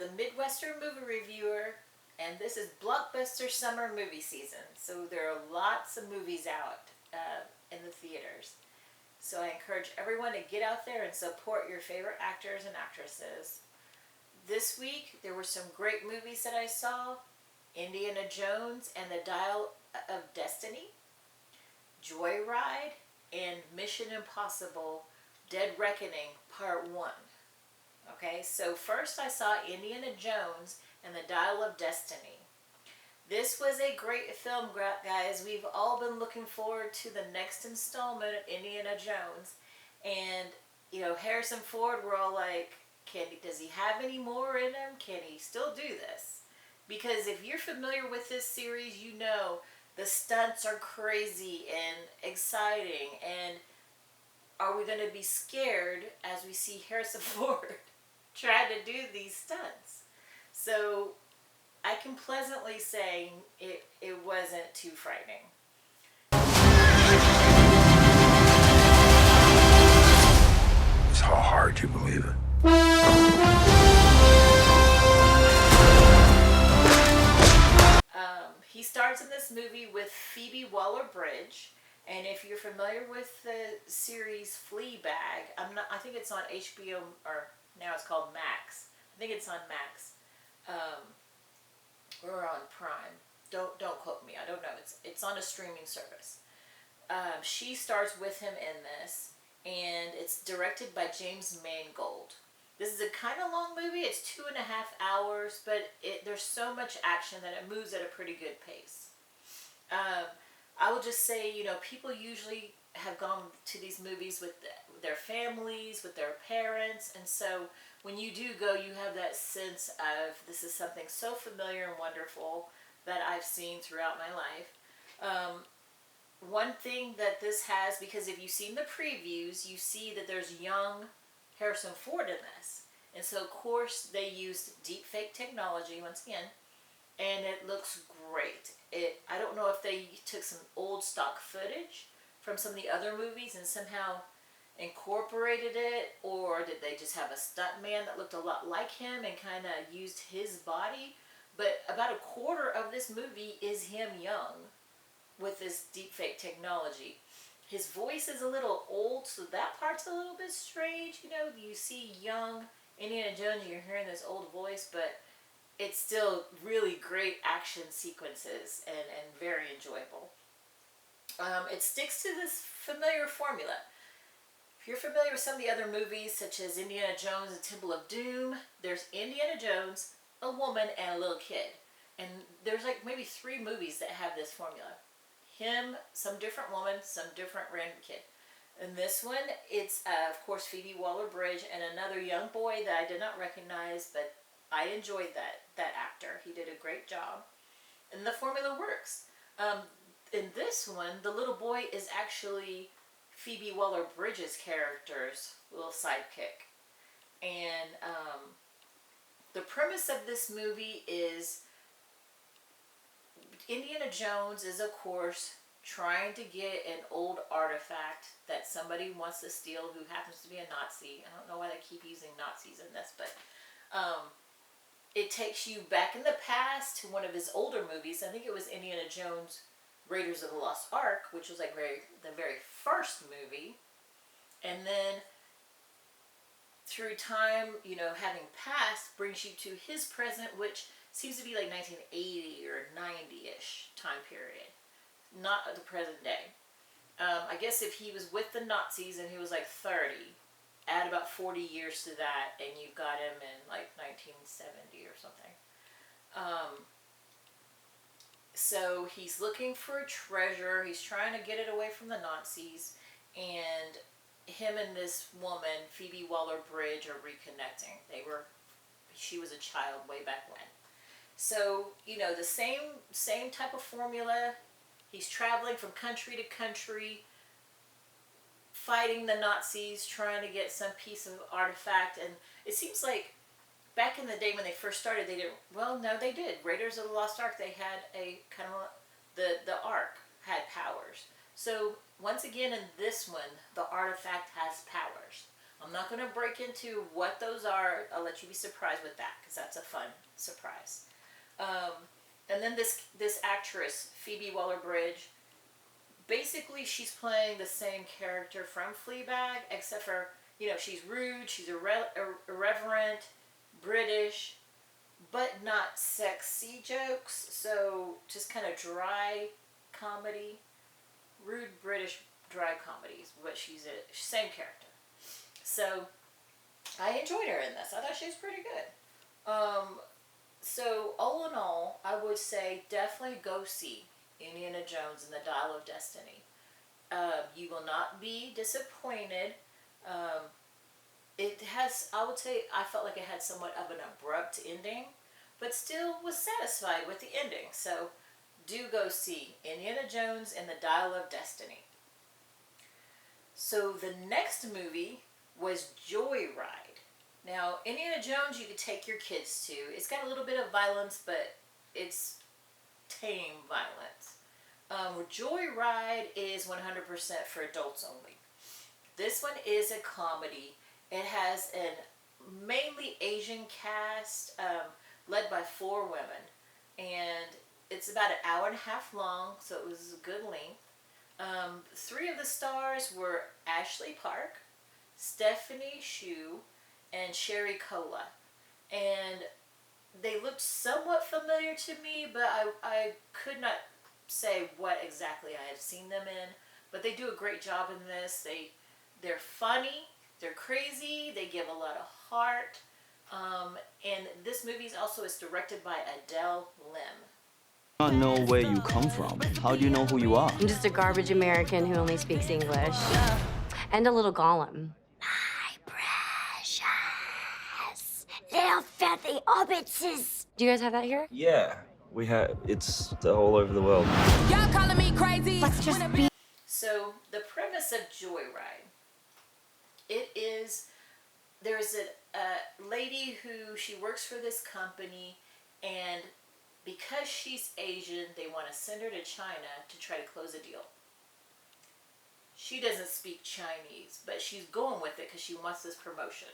the Midwestern movie reviewer, and this is Blockbuster summer movie season. So there are lots of movies out in the theaters. So I encourage everyone to get out there and support your favorite actors and actresses. This week there were some great movies that I saw: Indiana Jones and the Dial of Destiny, Joyride, and Mission Impossible: Dead Reckoning Part 1. Okay, so first I saw Indiana Jones and the Dial of Destiny. This was a great film, guys. We've all been looking forward to the next installment of Indiana Jones. And, Harrison Ford, we're all like, does he have any more in him? Can he still do this? Because if you're familiar with this series, you know the stunts are crazy and exciting. And are we going to be scared as we see Harrison Ford try to do these stunts? So I can pleasantly say it wasn't too frightening. It's how hard you believe it. He stars in this movie with Phoebe Waller-Bridge, and if you're familiar with the series Fleabag, I think it's on HBO, or now it's called Max. I think it's on Max, or on Prime. Don't quote me. I don't know. It's on a streaming service. She stars with him in this, and it's directed by James Mangold. This is a kind of long movie. It's 2.5 hours, but there's so much action that it moves at a pretty good pace. I will just say, people usually have gone to these movies with their families, with their parents, and so when you do go, you have that sense of this is something so familiar and wonderful that I've seen throughout my life. One thing that this has, because if you've seen the previews, you see that there's young Harrison Ford in this. And so, of course, they used deepfake technology once again, and it looks great. I don't know if they took some old stock footage from some of the other movies and somehow incorporated it, or did they just have a stuntman that looked a lot like him and kind of used his body? But about a quarter of this movie is him young with this deepfake technology. His voice is a little old, so that part's a little bit strange. You see young Indiana Jones, you're hearing this old voice, but it's still really great action sequences and very enjoyable. It sticks to this familiar formula. If you're familiar with some of the other movies, such as Indiana Jones and Temple of Doom, there's Indiana Jones, a woman, and a little kid. And there's like maybe 3 movies that have this formula. Him, some different woman, some different random kid. In this one, it's, of course, Phoebe Waller-Bridge and another young boy that I did not recognize, but I enjoyed that actor. He did a great job. And the formula works. In this one, the little boy is actually Phoebe Waller-Bridge's character's little sidekick. And the premise of this movie is Indiana Jones is, of course, trying to get an old artifact that somebody wants to steal who happens to be a Nazi. I don't know why they keep using Nazis in this, but it takes you back in the past to one of his older movies. I think it was Indiana Jones Raiders of the Lost Ark, which was like the very first movie. And then through time, having passed, brings you to his present, which seems to be like 1980 or 90-ish time period, not the present day. I guess if he was with the Nazis and he was like 30, add about 40 years to that, and you've got him in like 1970 or something. So he's looking for a treasure. He's trying to get it away from the Nazis, and him and this woman, Phoebe Waller-Bridge, are reconnecting. She was a child way back when. So, the same type of formula. He's traveling from country to country, fighting the Nazis, trying to get some piece of artifact. And it seems like back in the day when they first started, they didn't. Well, no, they did. Raiders of the Lost Ark, they had a kind of the Ark had powers. So once again in this one, the artifact has powers. I'm not going to break into what those are. I'll let you be surprised with that because that's a fun surprise. And then this actress, Phoebe Waller-Bridge, basically she's playing the same character from Fleabag, except for, she's rude, she's irreverent, British, but not sexy jokes. So just kind of dry comedy, rude British dry comedies, but she's a same character. So I enjoyed her in this. I thought she was pretty good. So all in all, I would say definitely go see Indiana Jones and the Dial of Destiny. You will not be disappointed. It has, I would say, I felt like it had somewhat of an abrupt ending, but still was satisfied with the ending. So do go see Indiana Jones and the Dial of Destiny. So the next movie was Joyride. Now, Indiana Jones you could take your kids to. It's got a little bit of violence, but it's tame violence. Joyride is 100% for adults only. This one is a comedy. It has a mainly Asian cast led by 4 women. And it's about an hour and a half long, so it was a good length. 3 of the stars were Ashley Park, Stephanie Hsu, and Sherry Cola. And they looked somewhat familiar to me, but I could not say what exactly I have seen them in. But they do a great job in this. They're funny, they're crazy, they give a lot of heart. And this movie is directed by Adele Lim. Not know where you come from. How do you know who you are? I'm just a garbage American who only speaks English. And a little Gollum. My precious little filthy hobbitses. Do you guys have that here? Yeah, we have. It's all over the world. Y'all calling me crazy? Let's just be. So the premise of Joyride, there's a lady who she works for this company, and because she's Asian, they want to send her to China to try to close a deal. She doesn't speak Chinese, but she's going with it because she wants this promotion.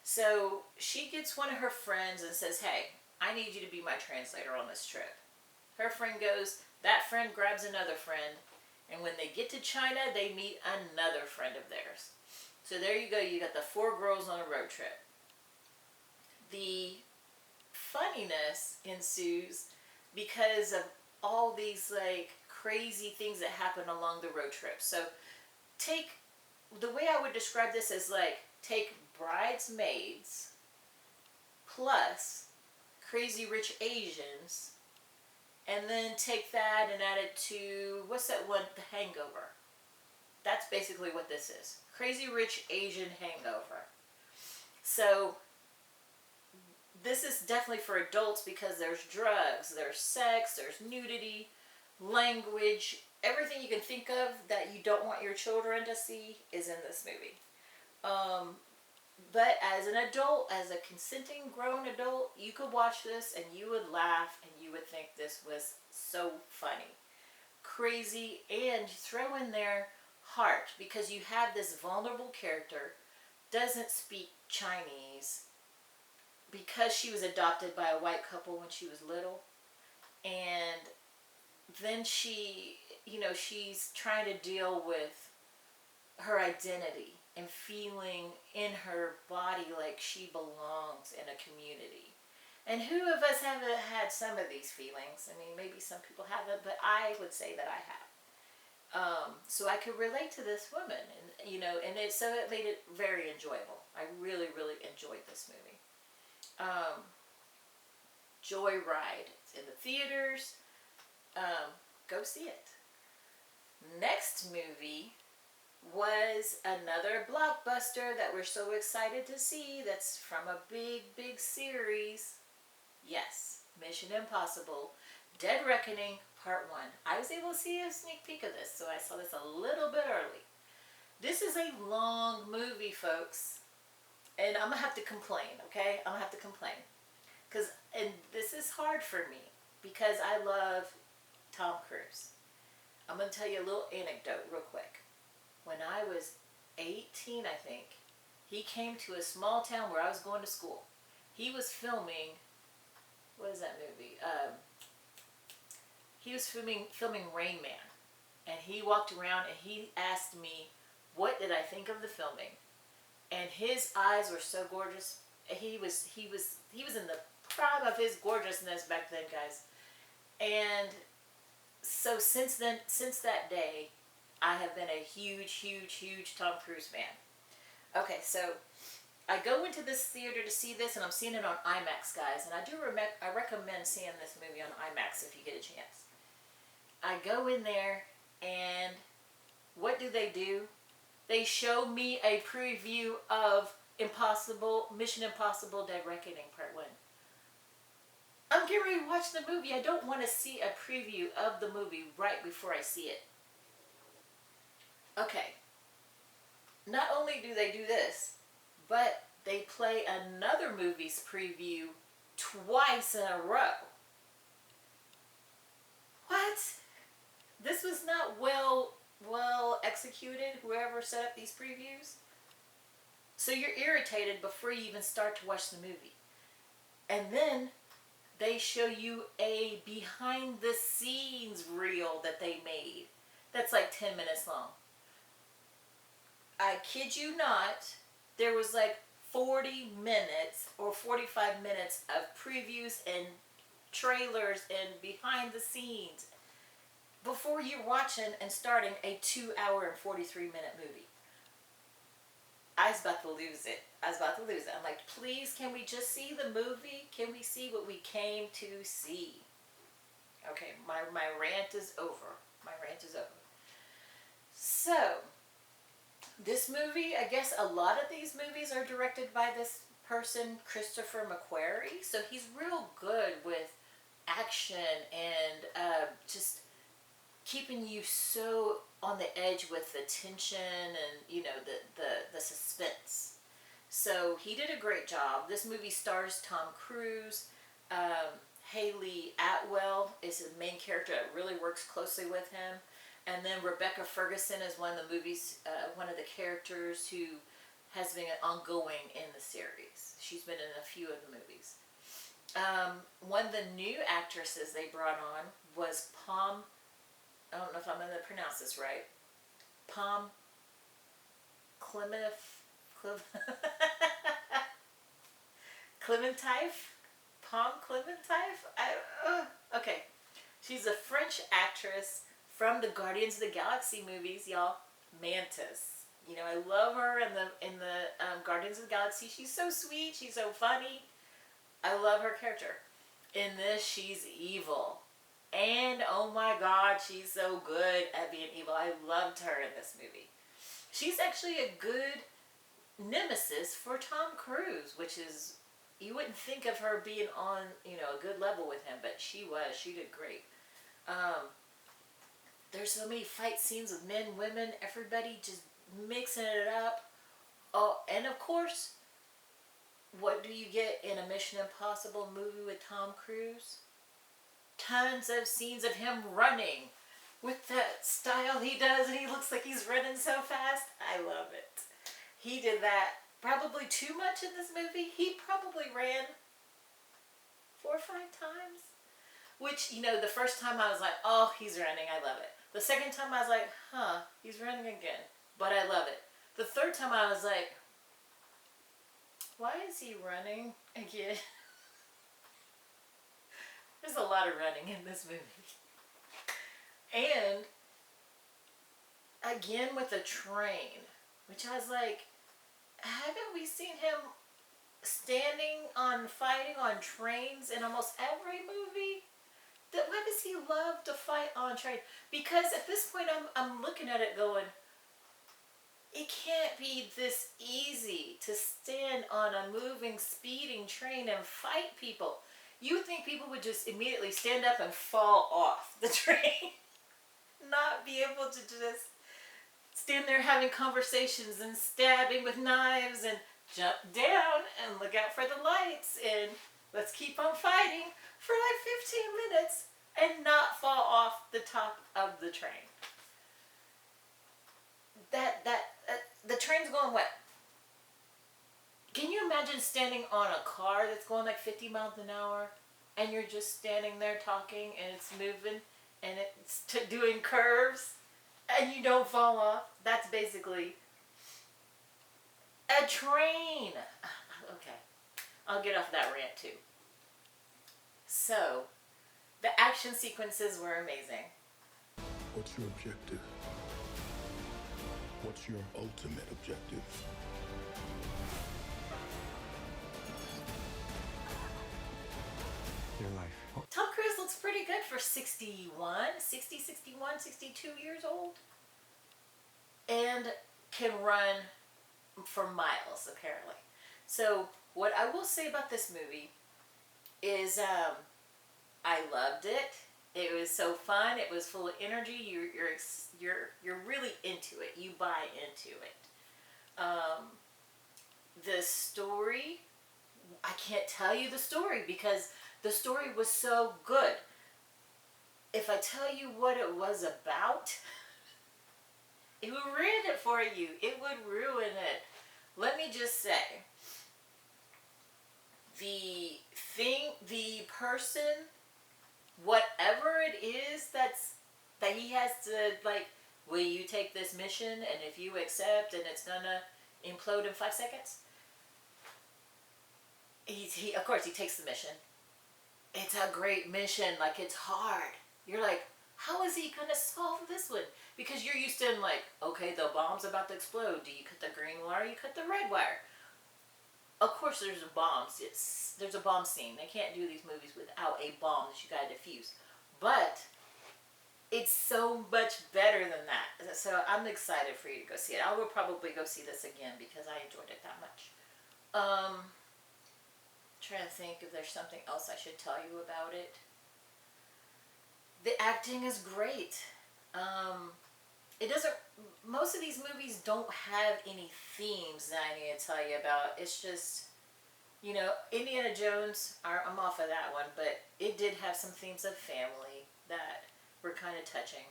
So she gets one of her friends and says, hey, I need you to be my translator on this trip. Her friend goes, that friend grabs another friend, and when they get to China, they meet another friend of theirs. So there you go, you got the 4 girls on a road trip. The funniness ensues because of all these crazy things that happen along the road trip. So the way I would describe this is take Bridesmaids plus Crazy Rich Asians, and then take that and add it to, what's that one, The Hangover. That's basically what this is. Crazy Rich Asian Hangover. So this is definitely for adults because there's drugs, there's sex, there's nudity, language, everything you can think of that you don't want your children to see is in this movie. But as an adult, as a consenting grown adult, you could watch this and you would laugh and you would think this was so funny. Crazy, and throw in there heart, because you have this vulnerable character, doesn't speak Chinese, because she was adopted by a white couple when she was little, and then she's trying to deal with her identity and feeling in her body like she belongs in a community. And who of us haven't had some of these feelings? I mean, maybe some people haven't, but I would say that I have. So I could relate to this woman, and it made it very enjoyable. I really, really enjoyed this movie. Joyride. It's in the theaters. Go see it. Next movie was another blockbuster that we're so excited to see. That's from a big, big series. Yes, Mission Impossible, Dead Reckoning Part 1. I was able to see a sneak peek of this, so I saw this a little bit early. This is a long movie, folks. And I'm going to have to complain, okay? I'm going to have to complain. And this is hard for me because I love Tom Cruise. I'm going to tell you a little anecdote real quick. When I was 18, I think, He came to a small town where I was going to school. He was filming, what is that movie? He was filming Rain Man. And he walked around and he asked me, what did I think of the filming? And his eyes were so gorgeous. He was in the prime of his gorgeousness back then, guys. And so since that day, I have been a huge Tom Cruise fan. Okay, so I go into this theater to see this, and I'm seeing it on IMAX, guys. And I recommend seeing this movie on IMAX if you get a chance. I go in there, and what do? They show me a preview of Mission Impossible Dead Reckoning Part 1. I'm getting ready to watch the movie. I don't want to see a preview of the movie right before I see it. Okay. Not only do they do this, but they play another movie's preview twice in a row. What? This was not well executed, whoever set up these previews. So you're irritated before you even start to watch the movie. And then they show you a behind the scenes reel that they made. That's like 10 minutes long. I kid you not, there was like 40 minutes or 45 minutes of previews and trailers and behind the scenes before you're watching and starting a 2-hour and 43-minute movie. I was about to lose it. I'm like, please, can we just see the movie? Can we see what we came to see? Okay, my rant is over. So, this movie, I guess a lot of these movies are directed by this person, Christopher McQuarrie. So he's real good with action and just keeping you so on the edge with the tension and, the suspense. So he did a great job. This movie stars Tom Cruise. Haley Atwell is the main character that really works closely with him. And then Rebecca Ferguson is one of the characters who has been ongoing in the series. She's been in a few of the movies. One of the new actresses they brought on was Pom. I don't know if I'm going to pronounce this right. Pom Clementif. Pom Clementif? Okay. She's a French actress from the Guardians of the Galaxy movies, y'all. Mantis. I love her in the Guardians of the Galaxy. She's so sweet. She's so funny. I love her character. In this, she's evil. And, oh my God, she's so good at being evil. I loved her in this movie. She's actually a good nemesis for Tom Cruise, which is, you wouldn't think of her being on, a good level with him, but she was. She did great. There's so many fight scenes with men, women, everybody just mixing it up. Oh, and of course, what do you get in a Mission Impossible movie with Tom Cruise? Tons of scenes of him running with that style he does, and he looks like he's running so fast. I love it. He did that probably too much in this movie. He probably ran 4 or 5 times. Which, the first time I was like, oh, he's running. I love it. The second time I was like, he's running again. But I love it. The third time I was like, why is he running again? There's a lot of running in this movie. And, again with a train. Which I was like, haven't we seen him fighting on trains in almost every movie? Why does he love to fight on train? Because at this point I'm looking at it going, it can't be this easy to stand on a moving, speeding train and fight people. You think people would just immediately stand up and fall off the train? Not be able to just stand there having conversations and stabbing with knives and jump down and look out for the lights and let's keep on fighting for like 15 minutes and not fall off the top of the train. The train's going what? Can you imagine standing on a car that's going like 50 miles an hour and you're just standing there talking and it's moving and it's doing curves and you don't fall off? That's basically a train. Okay, I'll get off that rant too. So, the action sequences were amazing. What's your objective? What's your ultimate objective? Your life. Tom Cruise looks pretty good for 62 years old. And can run for miles, apparently. So, what I will say about this movie is I loved it. It was so fun. It was full of energy. You're really into it. You buy into it. The story, I can't tell you the story because the story was so good. If I tell you what it was about, it would ruin it for you. It would ruin it. Let me just say, the person, whatever it is that he has to, like, will you take this mission, and if you accept, and it's gonna implode in 5 seconds, he of course he takes the mission. It's a great mission. Like, it's hard. You're like, how is he gonna solve this one? Because you're used to, like, okay, the bomb's about to explode. Do you cut the green wire? You cut the red wire. Of course, there's bombs. There's a bomb scene. They can't do these movies without a bomb that you gotta defuse. But it's so much better than that. So I'm excited for you to go see it. I will probably go see this again because I enjoyed it that much. Trying to think if there's something else I should tell you about it. The acting is great. It doesn't. Most of these movies don't have any themes that I need to tell you about. It's just, Indiana Jones. I'm off of that one, but it did have some themes of family that were kind of touching.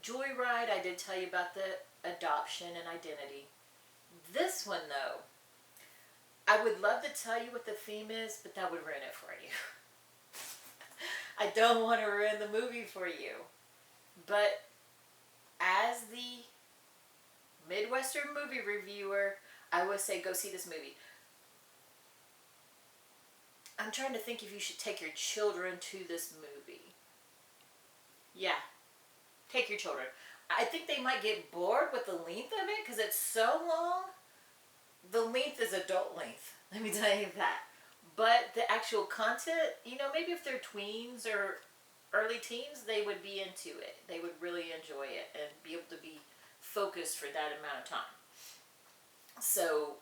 Joyride, I did tell you about the adoption and identity. This one, though, I would love to tell you what the theme is, but that would ruin it for you. I don't want to ruin the movie for you. But as the Midwestern movie reviewer, I would say go see this movie. I'm trying to think if you should take your children to this movie. Yeah, take your children. I think they might get bored with the length of it because it's so long. The length is adult length, let me tell you that. But the actual content, maybe if they're tweens or early teens, they would be into it. They would really enjoy it and be able to be focused for that amount of time. So,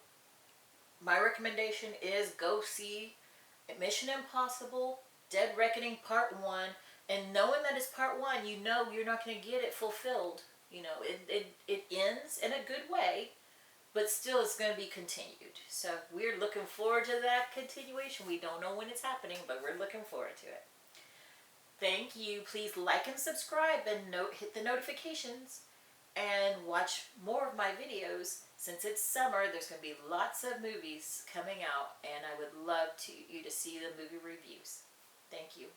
my recommendation is go see Mission Impossible, Dead Reckoning Part 1, and knowing that it's Part 1, you're not going to get it fulfilled. It ends in a good way, but still it's going to be continued. So we're looking forward to that continuation. We don't know when it's happening, but we're looking forward to it. Thank you. Please like and subscribe and hit the notifications and watch more of my videos. Since it's summer, there's going to be lots of movies coming out, and I would love you to see the movie reviews. Thank you.